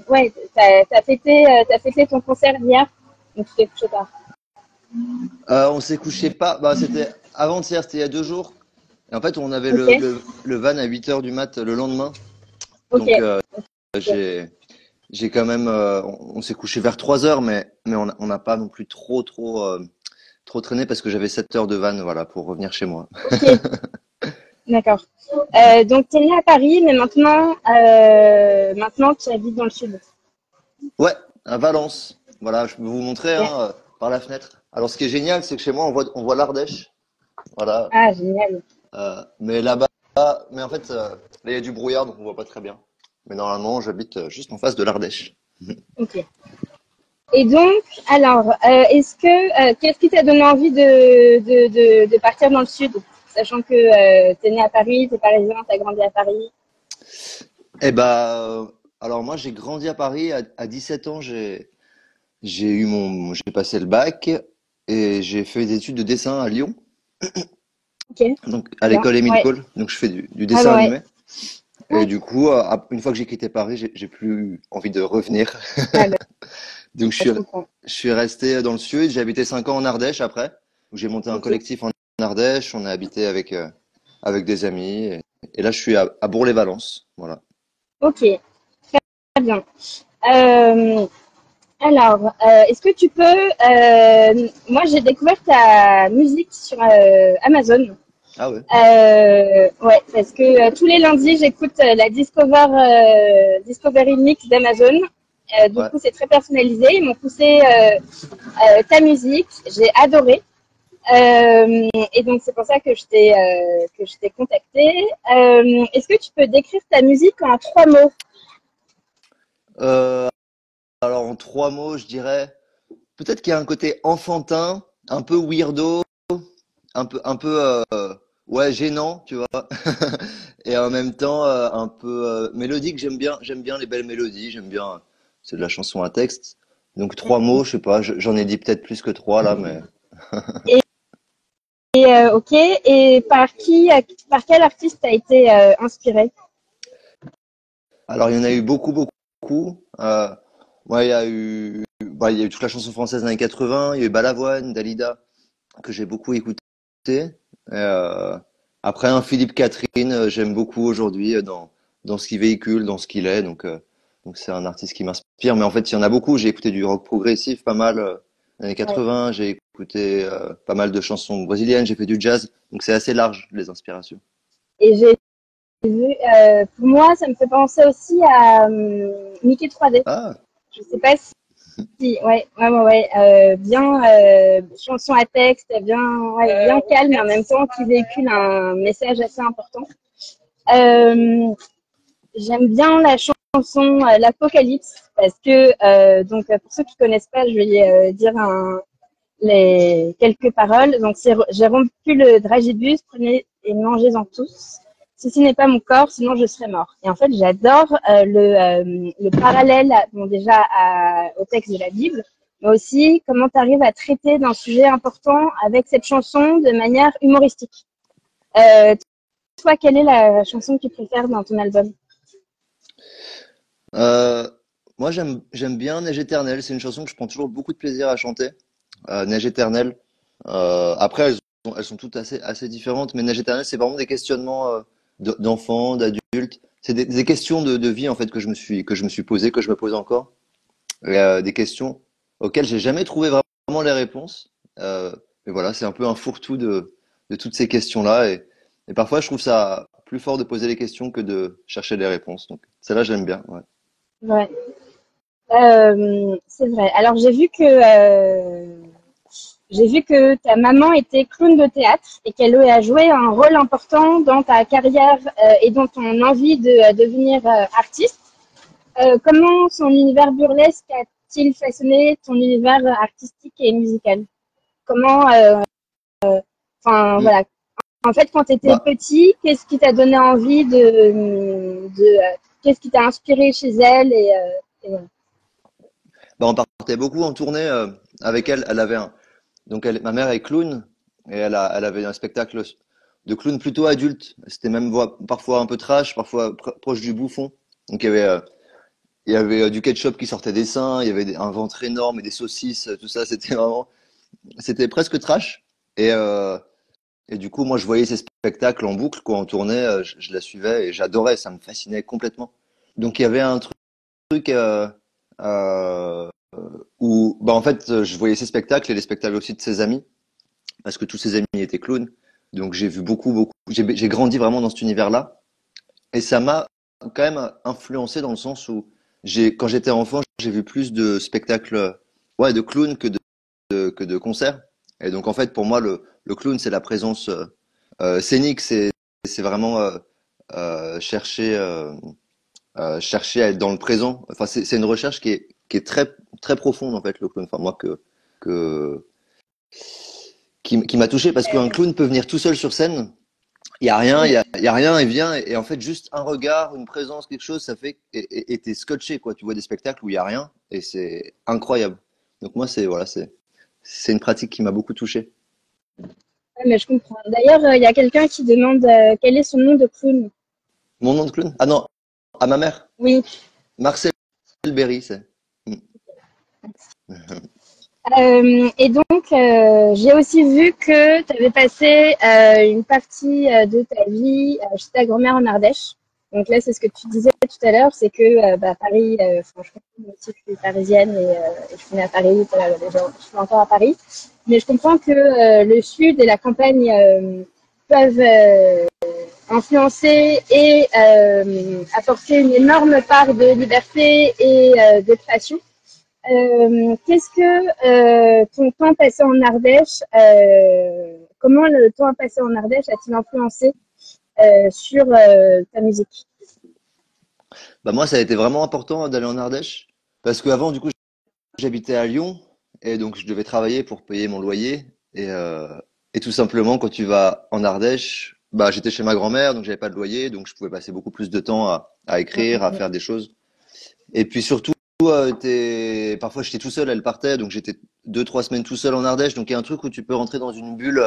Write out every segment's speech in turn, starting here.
ouais, t'as fêté ton concert hier, donc tu t'es couché tard. On s'est couché pas. Bah, c'était avant-hier, c'était il y a 2 jours. Et en fait, on avait Ok, le van à 8 heures du mat le lendemain. ok, Donc, j'ai, j'ai quand même. On s'est couché vers 3 heures, mais on n'a pas non plus trop traîné parce que j'avais 7 heures de van, voilà, pour revenir chez moi. ok, d'accord. Donc t'es né à Paris, mais maintenant tu habites dans le sud. Ouais, à Valence. Voilà, je peux vous montrer Ok. hein, par la fenêtre. Alors, ce qui est génial, c'est que chez moi, on voit l'Ardèche. Voilà. Ah, génial. Mais là-bas, mais en fait, là, il y a du brouillard, donc on voit pas très bien. Mais normalement, j'habite juste en face de l'Ardèche. Ok. Et donc, alors, qu'est-ce qui t'a donné envie de partir dans le sud, sachant que t'es né à Paris, t'es parisien, t'as grandi à Paris. Eh ben, alors moi, j'ai grandi à Paris. À 17 ans, j'ai passé le bac et j'ai fait des études de dessin à Lyon, Ok, donc à très bien. l'école Émile Ouais, Cole. Donc je fais du ouais, dessin ouais, ouais. animé. Et Ouais. du coup, une fois que j'ai quitté Paris, j'ai plus eu envie de revenir. Ah, bah, Donc je comprends. je suis resté dans le sud. J'ai habité 5 ans en Ardèche après, où j'ai monté un Ok, collectif en Ardèche. On a habité avec des amis. Et là, je suis à Bourg-les-Valence. Voilà. ok, très bien. Euh, est-ce que tu peux... moi, j'ai découvert ta musique sur Amazon. Ah ouais. Ouais, parce que tous les lundis, j'écoute la Discovery Mix d'Amazon. Du Ouais. coup, c'est très personnalisé. Ils m'ont poussé ta musique. J'ai adoré. Et donc, c'est pour ça que je t'ai contacté. Est-ce que tu peux décrire ta musique en 3 mots? Euh, alors en 3 mots, je dirais peut-être qu'il y a un côté enfantin, un peu weirdo, un peu ouais gênant, tu vois. Et en même temps un peu mélodique. J'aime bien les belles mélodies. J'aime bien. C'est de la chanson à texte. Donc 3 mots, je sais pas. J'en ai dit peut-être plus que trois là, mais. Et, ok. Et par quel artiste a été inspiré? Alors, il y en a eu beaucoup, beaucoup. Ouais, il y a eu toute la chanson française des années 80. Il y a eu Balavoine, Dalida, que j'ai beaucoup écouté. Après, un Philippe Catherine, j'aime beaucoup aujourd'hui dans ce qu'il véhicule, dans ce qu'il est. Donc c'est un artiste qui m'inspire. Mais en fait, il y en a beaucoup. J'ai écouté du rock progressif, pas mal, années Ouais. 80. J'ai écouté pas mal de chansons brésiliennes. J'ai fait du jazz. Donc c'est assez large, les inspirations. Et j'ai vu, pour moi, ça me fait penser aussi à Mickey 3D. Ah, Je sais pas si, ouais, ouais, ouais, ouais, bien chanson à texte, bien calme, mais en même temps qui véhicule un message assez important. Euh, J'aime bien la chanson L'Apocalypse parce que pour ceux qui connaissent pas, je vais dire les quelques paroles. Donc j'ai rompu le dragibus, prenez et mangez-en tous. Ceci n'est pas mon corps, sinon je serais mort. Et en fait, j'adore le parallèle, bon déjà au texte de la Bible, mais aussi comment tu arrives à traiter d'un sujet important avec cette chanson de manière humoristique. Euh, Toi, quelle est la chanson que tu préfères dans ton album? Euh, moi, j'aime bien Neige éternelle. C'est une chanson que je prends toujours beaucoup de plaisir à chanter. Neige éternelle. Après, elles sont toutes assez différentes, mais Neige éternelle, c'est vraiment des questionnements d'enfants, d'adultes. C'est des questions de vie en fait que je me suis posé, que je me pose encore. Des questions auxquelles j'ai jamais trouvé vraiment les réponses. Mais voilà, c'est un peu un fourre-tout de toutes ces questions-là. Et parfois, je trouve ça plus fort de poser les questions que de chercher les réponses. Donc, celle-là, j'aime bien. Ouais. Ouais, c'est vrai. Alors j'ai vu que ta maman était clown de théâtre et qu'elle a joué un rôle important dans ta carrière et dans ton envie de devenir artiste. Comment son univers burlesque a-t-il façonné ton univers artistique et musical? Comment, enfin Hmm. voilà. En fait, quand tu étais Bah, petit, qu'est-ce qui t'a donné envie qu'est-ce qui t'a inspiré chez elle et voilà. on partait beaucoup en tournée avec elle. Ma mère est clown et elle avait un spectacle de clown plutôt adulte. C'était même parfois un peu trash, parfois proche du bouffon. Donc il y avait il y avait du ketchup qui sortait des seins, il y avait un ventre énorme et des saucisses, tout ça. C'était presque trash. Et, euh, et du coup, moi, je voyais ces spectacles en boucle, quoi, en tournée, je la suivais et j'adorais, ça me fascinait complètement. Donc, il y avait un truc euh, où, bah, en fait, je voyais ces spectacles et les spectacles aussi de ses amis, parce que tous ses amis étaient clowns. Donc, j'ai vu beaucoup, j'ai grandi vraiment dans cet univers-là. Et ça m'a quand même influencé dans le sens où quand j'étais enfant, j'ai vu plus de spectacles, ouais, de clowns que de concerts. Et donc, en fait, pour moi, le clown, c'est la présence scénique, c'est vraiment chercher, chercher à être dans le présent. Enfin, c'est une recherche qui est très profonde, en fait, le clown. Enfin, moi, que, qui m'a touché parce qu'un clown peut venir tout seul sur scène. Il y a rien, Oui. il y a rien, il vient et en fait juste un regard, une présence, quelque chose, ça fait et t'es scotché quoi. Tu vois des spectacles où il y a rien et c'est incroyable. Donc moi c'est voilà c'est une pratique qui m'a beaucoup touché. Ouais, mais je comprends. D'ailleurs, il y a quelqu'un qui demande quel est son nom de clown. Mon nom de clown? Ah non, à ma mère, Oui. Marcel Berry c'est. Mm. Et donc, j'ai aussi vu que tu avais passé une partie de ta vie chez ta grand-mère en Ardèche. Donc là, c'est ce que tu disais tout à l'heure, c'est que bah, Paris, franchement, moi aussi, je suis parisienne et je suis née à Paris, voilà, je suis encore à Paris. Mais je comprends que le sud et la campagne peuvent influencer et apporter une énorme part de liberté et de passion. Qu'est-ce que ton temps passé en Ardèche, comment le temps passé en Ardèche a-t-il influencé sur ta musique? Bah moi ça a été vraiment important d'aller en Ardèche parce qu'avant du coup j'habitais à Lyon et donc je devais travailler pour payer mon loyer et tout simplement quand tu vas en Ardèche, bah j'étais chez ma grand-mère donc j'avais pas de loyer donc je pouvais passer beaucoup plus de temps à écrire, à faire des choses. Et puis surtout parfois j'étais tout seul, elle partait donc j'étais 2 3 semaines tout seul en Ardèche donc il y a un truc où tu peux rentrer dans une bulle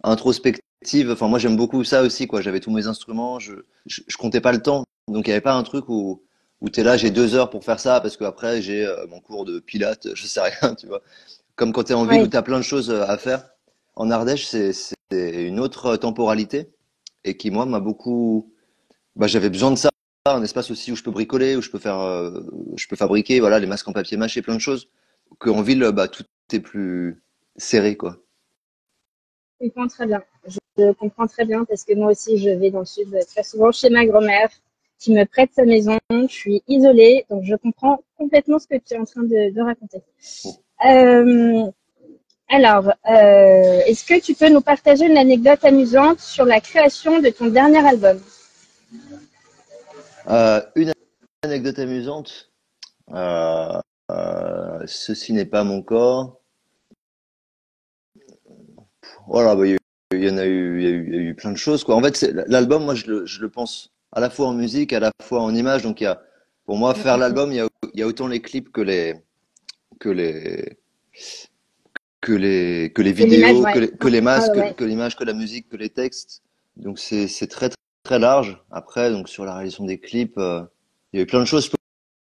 introspective. Enfin moi j'aime beaucoup ça aussi quoi. J'avais tous mes instruments, je comptais pas le temps donc il y avait pas un truc où t'es là, j'ai 2 heures pour faire ça parce que après j'ai mon cours de pilates, je sais rien, tu vois. Comme quand t'es en ville où Oui, t'as plein de choses à faire. En Ardèche, c'est une autre temporalité et qui moi m'a beaucoup. Bah, j'avais besoin de ça, un espace aussi où je peux bricoler, où je peux fabriquer, voilà, les masques en papier mâché, plein de choses. Qu'en ville, bah tout est plus serré, quoi. je comprends très bien. Je comprends très bien parce que moi aussi, je vais dans le sud très souvent chez ma grand-mère qui me prête sa maison. Je suis isolée, donc je comprends complètement ce que tu es en train de raconter. Euh, alors, est-ce que tu peux nous partager une anecdote amusante sur la création de ton dernier album? Une anecdote amusante. Euh, Ceci n'est pas mon corps. Voilà, bah, il y en a eu, il y a eu plein de choses, quoi. En fait, l'album, moi, je le pense à la fois en musique, à la fois en image. Donc, pour moi, faire l'album, il y a autant les clips que les, que les De l'image, vidéos, ouais. que les Ah, masques, ouais. que l'image, que la musique, que les textes. Donc, c'est très large. Après, donc, sur la réalisation des clips, il y a eu plein de choses.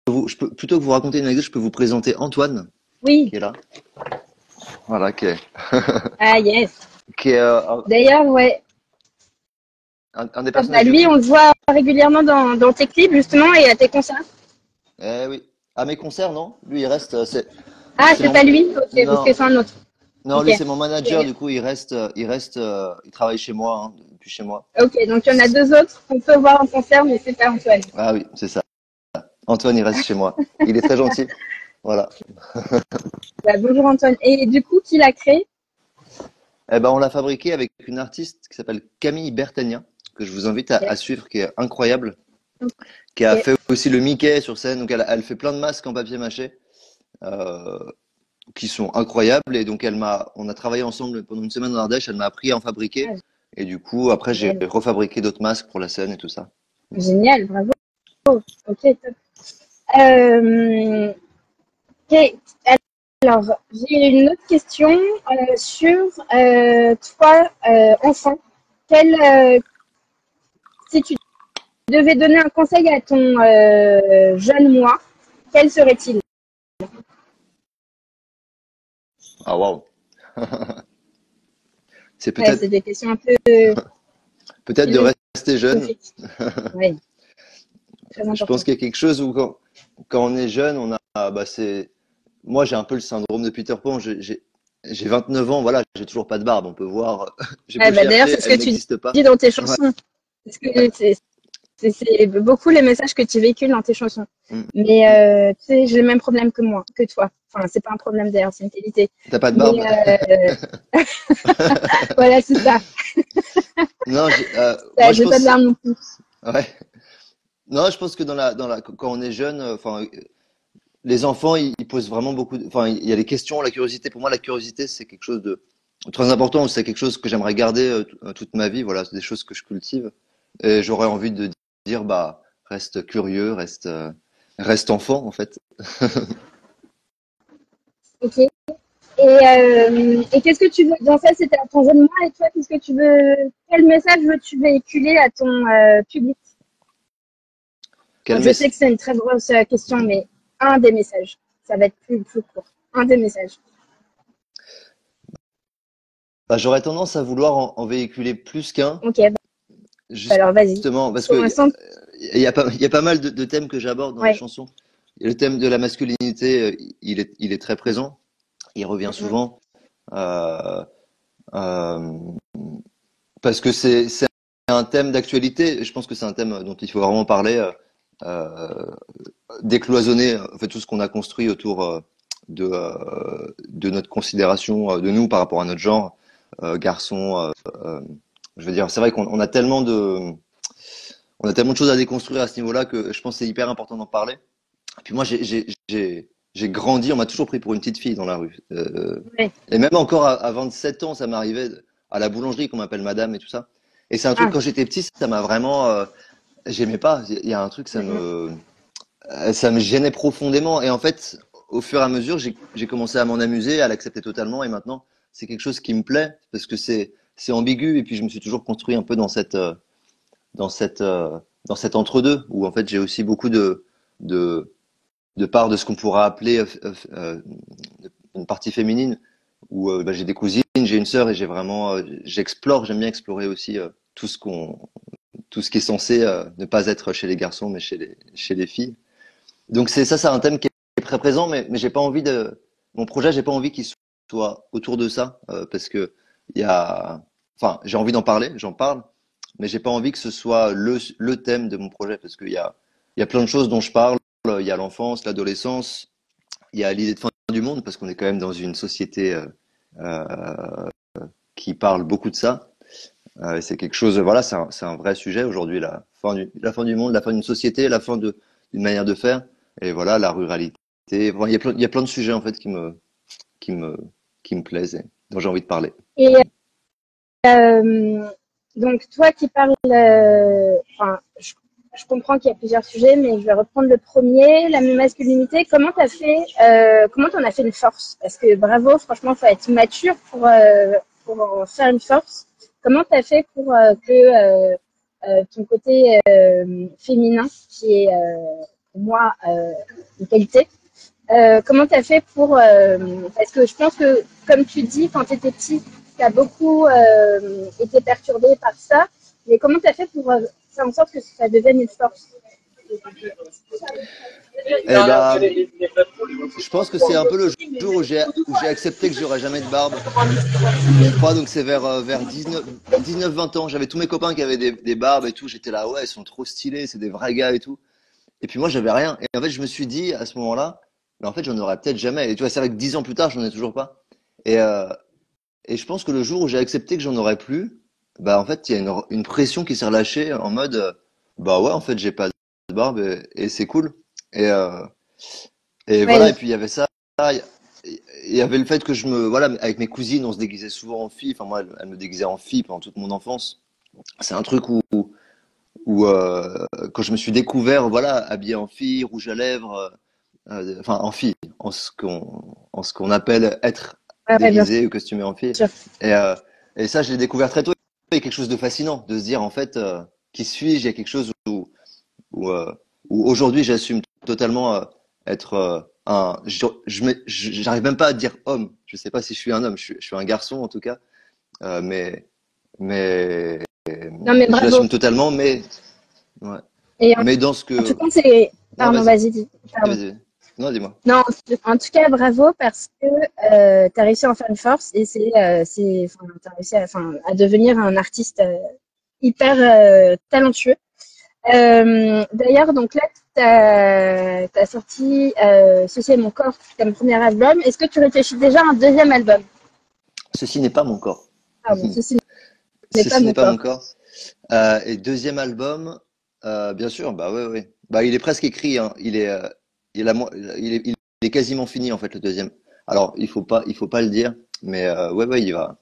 Plutôt que vous raconter une anecdote, je peux vous présenter Antoine, Oui. qui est là. Voilà, Ah, yes. qui est D'ailleurs, ouais. un des Bah, personnages du lui, on clip. le voit régulièrement dans tes clips, justement, et à tes concerts. Eh oui. À mes concerts, non? Lui, il reste. Ah, C'est c'est mon. pas lui? Ok, parce que Non, c'est un autre. non, Ok. lui, c'est mon Ok, manager. Du coup, il travaille chez moi, hein, depuis chez moi. ok, donc il y en a deux autres qu'on peut voir en concert, mais c'est pas Antoine. Ah oui, c'est ça. Antoine, il reste chez moi. Il est très gentil. Voilà. Bah, bonjour Antoine. Et du coup, qui l'a créé? Eh ben, on l'a fabriqué avec une artiste qui s'appelle Camille Bertagnin, que je vous invite à Ok. suivre, qui est incroyable, qui a Ok. fait aussi le Mickey sur scène. Donc, elle fait plein de masques en papier mâché, euh, qui sont incroyables. Et donc, on a travaillé ensemble pendant une semaine en Ardèche. Elle m'a appris à en fabriquer. Ah, Et du coup, après, j'ai génial. refabriqué d'autres masques pour la scène et tout ça. Génial, bravo. Ok, top. Euh, ok. Alors, j'ai une autre question sur toi, enfant. Quel, si tu devais donner un conseil à ton jeune moi, quel serait-il? Ah waouh. C'est Ouais, c'est des questions un peu peut-être de rester jeune. philosophiques. Oui, très Je pense important. qu'il y a quelque chose où quand on est jeune, on a bah c'est moi j'ai un peu le syndrome de Peter Pan. J'ai 29 ans, voilà, j'ai toujours pas de barbe. On peut voir, j'ai Ouais, beau bah, d'ailleurs, chercher, c'est ce elle que tu n'existe pas. dis dans tes Ouais. chansons. Parce que c'est beaucoup les messages que tu véhicules dans tes chansons. Mm, Mais mm. tu sais, j'ai le même problème que moi, que toi. Enfin, c'est pas un problème d'ailleurs, c'est une qualité. T'as pas de Mais barbe? voilà, c'est ça. Non, moi Ça, je j'ai pas de pense, larmes non plus. ouais. Non, je pense que quand on est jeune, enfin, les enfants, ils posent vraiment beaucoup enfin, il y a les questions, la curiosité. Pour moi, la curiosité, c'est quelque chose de très important. C'est quelque chose que j'aimerais garder toute ma vie. Voilà, c'est des choses que je cultive. Et j'aurais envie de dire, bah, reste curieux, reste enfant, en fait. Ok. Et qu'est-ce que tu veux, dans ça, c'était à ton jeune moi, et toi, qu'est-ce que tu veux, quel message veux-tu véhiculer à ton public? Quel Je sais mess... que c'est une très grosse question, mais un des messages, ça va être plus court. Un des messages. Bah, j'aurais tendance à vouloir en véhiculer plus qu'un, Ok, bah, alors vas-y. justement, parce Pour que l'instant, il y a pas mal de thèmes que j'aborde dans les ouais. chansons. Et le thème de la masculinité, il est très présent. Il revient Mhm. souvent. Euh, euh, Parce que c'est un thème d'actualité. Je pense que c'est un thème dont il faut vraiment parler, décloisonner en fait tout ce qu'on a construit autour de notre considération de nous par rapport à notre genre, garçon. Je veux dire, c'est vrai qu'on on a tellement de choses à déconstruire à ce niveau-là que je pense que c'est hyper important d'en parler. Et puis moi, j'ai grandi, on m'a toujours pris pour une petite fille dans la rue. Ouais. Et même encore à 27 ans, ça m'arrivait à la boulangerie qu'on m'appelle madame et tout ça. Et c'est un truc, Ah. quand j'étais petit, ça m'a vraiment... j'aimais pas. Il y a un truc, Mhm. ça me gênait profondément. Et en fait, au fur et à mesure, j'ai commencé à m'en amuser, à l'accepter totalement. Et maintenant, c'est quelque chose qui me plaît parce que c'est ambigu. Et puis, je me suis toujours construit un peu dans cette, euh, dans cet entre-deux où en fait, j'ai aussi beaucoup de, de part de ce qu'on pourra appeler une partie féminine, où bah, j'ai des cousines, j'ai une sœur et j'aime bien explorer aussi tout ce qui est censé ne pas être chez les garçons, mais chez les filles. Donc c'est un thème qui est très présent, mais j'ai pas envie mon projet, j'ai pas envie qu'il soit autour de ça, parce que il y a, enfin, j'ai envie d'en parler, j'en parle, mais j'ai pas envie que ce soit le thème de mon projet, parce il y a plein de choses dont je parle. Il y a l'enfance, l'adolescence, il y a l'idée de fin du monde, parce qu'on est quand même dans une société euh, qui parle beaucoup de ça. C'est quelque chose, voilà, c'est un vrai sujet aujourd'hui, la fin du monde, la fin d'une société, d'une manière de faire, et voilà, la ruralité. Enfin, il y a plein de sujets en fait qui me, qui me plaisent et dont j'ai envie de parler. Et donc, toi qui parles, enfin, je comprends qu'il y a plusieurs sujets, mais je vais reprendre le premier, la masculinité. Comment t'en as fait une force? Parce que bravo, franchement, faut être mature pour en faire une force. Comment t'as fait pour ton côté féminin, qui est pour moi une qualité, comment tu as fait pour... parce que je pense que, comme tu dis, quand tu étais petit, tu as beaucoup été perturbé par ça. Mais comment tu as fait pour faire en sorte que ça devienne une force? Eh ben, je pense que c'est un peu le jour où j'ai accepté que j'aurais jamais de barbe. Je crois donc c'est vers 19-20 ans. J'avais tous mes copains qui avaient des barbes et tout. J'étais là, ouais, ils sont trop stylés, c'est des vrais gars et tout. Et puis moi, j'avais rien. Et en fait, je me suis dit à ce moment-là, mais en fait, j'en aurais peut-être jamais. Et tu vois, c'est vrai que 10 ans plus tard, j'en ai toujours pas. Et, euh, et je pense que le jour où j'ai accepté que j'en aurais plus, bah en fait, il y a une pression qui s'est relâchée en mode, bah ouais, en fait, j'ai pas de barbe et c'est cool. Et, euh, et voilà. Ouais, Et puis il y avait ça. Il y avait le fait que voilà, avec mes cousines, on se déguisait souvent en fille. Enfin moi, elle me déguisait en fille pendant toute mon enfance. C'est un truc où quand je me suis découvert, voilà, habillé en fille, rouge à lèvres, enfin en fille, en ce qu'on appelle être ouais, bien déguisé ou costumé en fille. sûr. Et, euh, et ça, je l'ai découvert très tôt. Il y a quelque chose de fascinant de se dire en fait, qui suis-je? Il y a quelque chose où aujourd'hui j'assume totalement être j'arrive même pas à dire homme. Je sais pas si je suis un homme. Je suis un garçon en tout cas. Euh, mais mais Non, mais je bravo. l'assume totalement. Mais ouais. Et Mais dans ce en tout que cas, c'est. non, Pardon, vas-y, vas-y, dis. Pardon. vas-y. Non, dis-moi. Non, en tout cas, bravo parce que tu as réussi à en faire une force et enfin, t'as réussi à devenir un artiste hyper talentueux. D'ailleurs, donc là, tu as sorti Ceci est mon corps, comme premier album. Est-ce que tu réfléchis déjà à un deuxième album? Ceci n'est pas mon corps. Pardon, Ceci n'est pas Ceci mon n'est pas corps. mon corps. Et deuxième album, bien sûr, bah ouais, ouais. Bah il est presque écrit, hein. Il, a mo- il est quasiment fini en fait le deuxième. Alors il faut pas le dire, mais ouais, ouais, il va.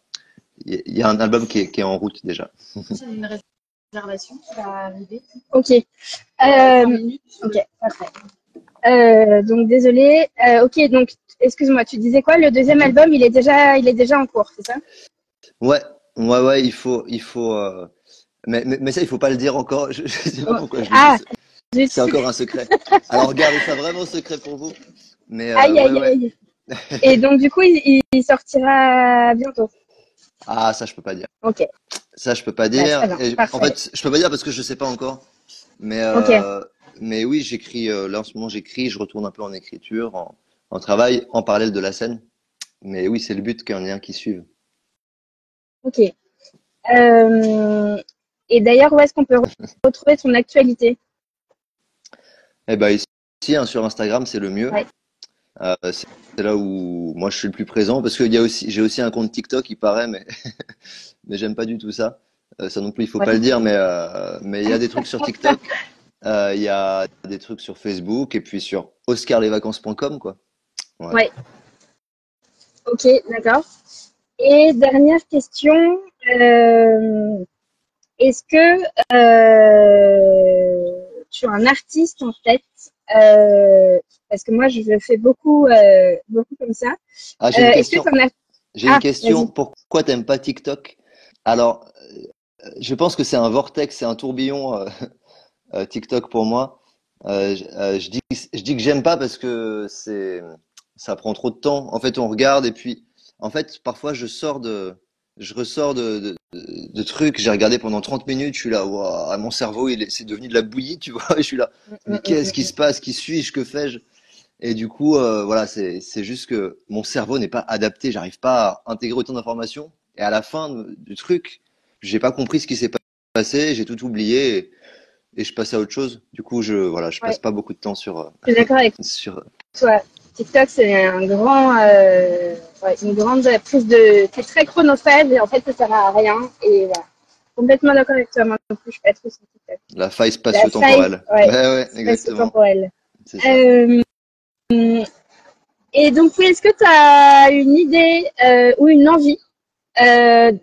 Il y a un album qui est en route déjà. C'est une réservation qui va arriver. Ok. Ok, parfait. Donc désolé. Ok, donc excuse-moi, tu disais quoi? Le deuxième album, il est déjà en cours, c'est ça? Ouais, ouais, ouais, il faut. Mais ça, il faut pas le dire encore. Je sais pas Oh, pourquoi je le dis. ah, C'est zut. encore un secret. Alors gardez ça vraiment secret pour vous. Mais Aïe, ouais, aïe, ouais. aïe. Et donc du coup, il sortira bientôt. Ah, ça, je peux pas dire. Ok, Ça, je peux pas bah, dire. très bien, Et, en parfait. fait, je peux pas dire parce que je sais pas encore. Mais, Ok, euh, mais oui, j'écris. Là, en ce moment, j'écris. Je retourne un peu en écriture, en travail, en parallèle de la scène. Mais oui, c'est le but qu'il y en ait un qui suive. ok. Euh, et d'ailleurs, où est-ce qu'on peut retrouver ton actualité? Eh ben ici, hein, sur Instagram, c'est le mieux. Ouais. C'est là où moi je suis le plus présent parce qu'il y a aussi, j'ai aussi un compte TikTok, il paraît, mais mais j'aime pas du tout ça. Ça non plus, il faut pas Ouais. le dire, mais il y a des trucs sur TikTok, il y a des trucs sur Facebook et puis sur oscarlesvacances.com quoi. Ouais. Ouais. Ok, d'accord. Et dernière question, est-ce que tu as un artiste en tête? Parce que moi, je le fais beaucoup comme ça. Ah, Est-ce que tu en as? j'ai une Ah, question. vas-y. Pourquoi t'aimes pas TikTok? Alors, je pense que c'est un vortex, c'est un tourbillon TikTok pour moi. Je dis que j'aime pas parce que ça prend trop de temps. En fait, on regarde et puis, en fait, parfois je ressors de trucs. J'ai regardé pendant 30 minutes. Je suis là, waouh, mon cerveau, c'est devenu de la bouillie, tu vois. Et je suis là, mais qu'est-ce qui se passe? Qui suis-je? Que fais-je? Et du coup, voilà, c'est juste que mon cerveau n'est pas adapté. J'arrive pas à intégrer autant d'informations. Et à la fin du truc, j'ai pas compris ce qui s'est passé. J'ai tout oublié et je passe à autre chose. Du coup, voilà, je passe Ouais, pas beaucoup de temps sur, je suis d'accord avec sur. toi. TikTok, c'est une grande prise c'est très chronophage et en fait, ça sert à rien. Et voilà. Complètement d'accord avec toi. Moi non plus, je suis pas trop sur TikTok. La faille La faille, spatio-temporelle. ouais, Ouais, ouais, c'est exactement. temporel. C'est ça. Euh, et donc, oui, est-ce que tu as une idée ou une envie de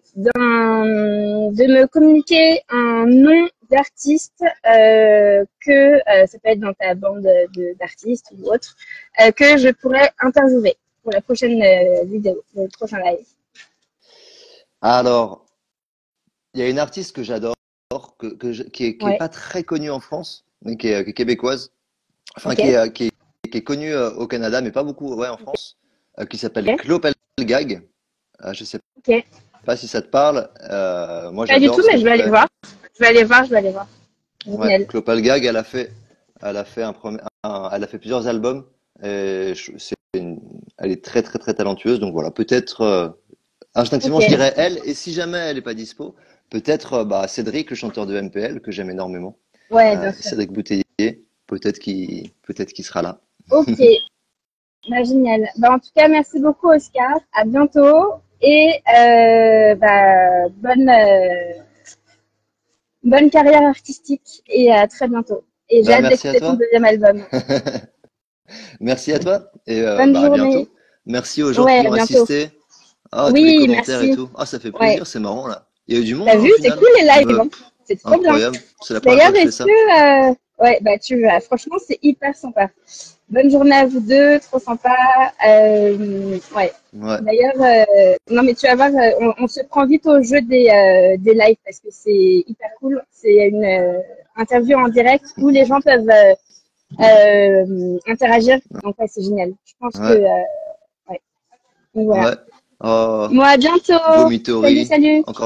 me communiquer un nom d'artiste ça peut être dans ta bande d'artistes ou autre, que je pourrais interviewer pour la prochaine vidéo, le prochain live. Alors, il y a une artiste que j'adore, qui est Ouais, pas très connue en France, mais qui est québécoise. Enfin, ok, qui est connue au Canada, mais pas beaucoup, ouais, en France, qui s'appelle ok, Clopelgag. Je sais ok. pas si ça te parle. Moi, Pas du tout, j'adore ce mais je qu'elle vais aller fait. voir. Je vais aller voir. Ouais, Génial. Clopalgag, elle a fait elle a fait plusieurs albums. Elle est très très très talentueuse. Donc voilà, peut-être Ok, instinctivement je dirais elle. Et si jamais elle est pas dispo, peut-être bah, Cédric, le chanteur de MPL que j'aime énormément, ouais, bien sûr. Cédric Bouteiller, peut-être qu'il sera là. Ok, bah, génial. Bah, en tout cas, merci beaucoup, Oscar. À bientôt et bonne carrière artistique et à très bientôt. Et j'ai Bah hâte merci à d'écouter ton toi. deuxième album. Merci à toi et Bonne bah à journée. bientôt. Merci aux gens Ouais, qui à ont bientôt. assisté. Ah, tous les Oui, commentaires et merci. tout. Ah, ça fait Ouais. plaisir, c'est marrant là. Il y a eu du monde T'as hein, vu, au c'est final. cool les lives, hein. C'est trop bien. Incroyable. C'est la première fois D'ailleurs, que je fais est-ce ça. que ouais, bah franchement, c'est hyper sympa. Bonne journée à vous deux, trop sympa. Ouais. Ouais. D'ailleurs, non mais tu vas voir, on se prend vite au jeu des lives parce que c'est hyper cool. C'est une interview en direct où les gens peuvent interagir. Donc ouais, c'est génial. Je pense que Ouais, ouais. Donc voilà. ouais. Oh, Bon, à bientôt. Salut, Vomitori. salut. Encore